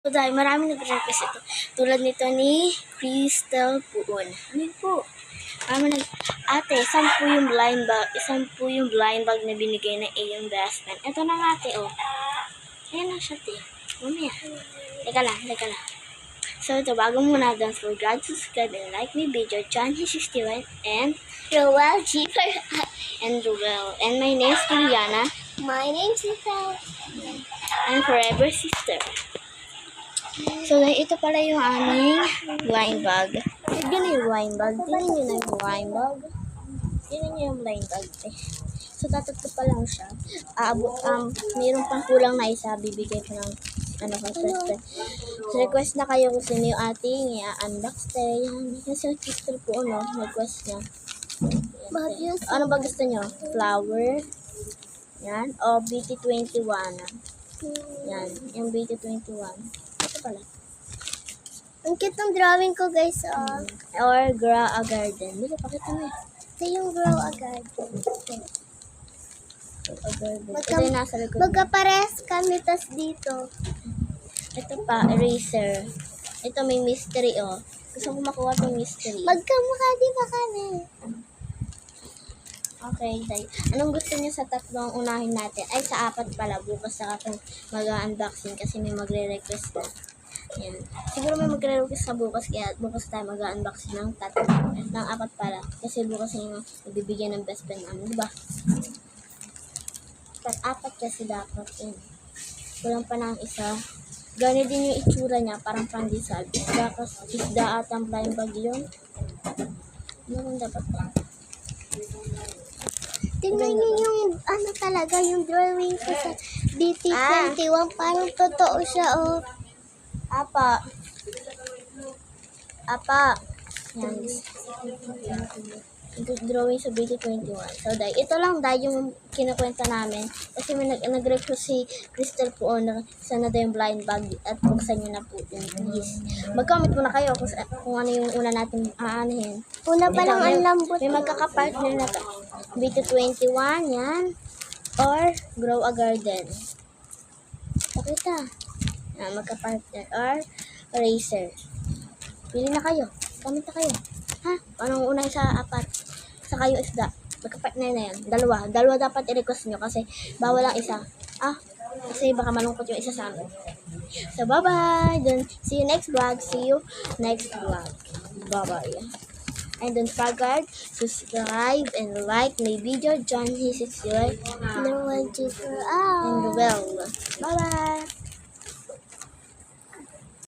So, dahil maraming nag-request ito. Tulad nito ni Crystal Puon. Ano yun po? Ate, 10 yung blind bag. 10 yung blind bag na binigay na iyong best friend. Ito na nga, ate, oh. Ayan na siya, ate. Mamaya. Teka lang. So, ito, bago muna, don't forget to subscribe and like my video, Johnny61, and Roel G. and Roel. And my name is Juliana. My name's Ethel. And Forever Sister. So, dahil ito pala yung aming blind bag. Tignan niyo yung blind bag. Tignan niyo na yung blind bag. Tignan niyo yung blind bag. So, tatatlo pa lang siya. Mayroon pang kulang na isa. Bibigay ko ng request. So, request na kayo kung sino yung ating i-unbox. Yan. Kasi crystal po, no? Request niya. Yan. Ano ba gusto niyo? Flower. Yan. O, BT21. Yan. Yung BT21. Ito pala. Ang cute ng drawing ko, guys. Or grow a garden. Dito, pakita mo. Ito yung grow a garden. A garden. Ito yung nasa likod. Magkapares kami, tas dito. Ito pa, eraser. Ito may mystery, oh. Gusto ko makuha itong mystery. Magkamukha, di ba kami? Okay, dahil. Anong gusto niyo sa tatlong unahin natin? Ay, sa 4 pala. Bukas na akong mag-unboxing kasi may magre-request na. Yan. Siguro may magre-request sa bukas, kaya bukas tayo mag-unboxing ng 4 pala. Kasi bukas yung ibibigyan ng best friend namin, diba? 4 kasi dapat yun. Kulang pa ng isa. Ganyan din yung itsura niya, parang pandesal. Isda at ang blind bag yun. Ano dapat pa? Tingnan niyo yung talaga, yung drawing ko sa BT21. Parang totoo siya, oh. Apa. Yan. Ito drawing sa BT21. So, ito lang yung kinakwenta namin. Kasi may nag-request si Crystal po na sana daw yung blind bag at buksan nyo na po yung please. Mag-comment muna kayo kung ano yung una natin aanahin. Una pa lang ang lambot. May magkakapartner na to. BT21, yan. Or Grow a Garden. Pakita. Yan, magka-partner. Or eraser. Pili na kayo. Comment na kayo. Ha? Anong una sa 4? Sa kayo isda. Magka-partner na yan. Dalawa dapat i-request nyo kasi bawal ang isa. Kasi baka malungkot yung isa sa amin. So, bye-bye. Then, see you next vlog. See you next vlog. Bye-bye. And don't forget to subscribe and like my video, Johnny61, No one to and well. Bye-bye.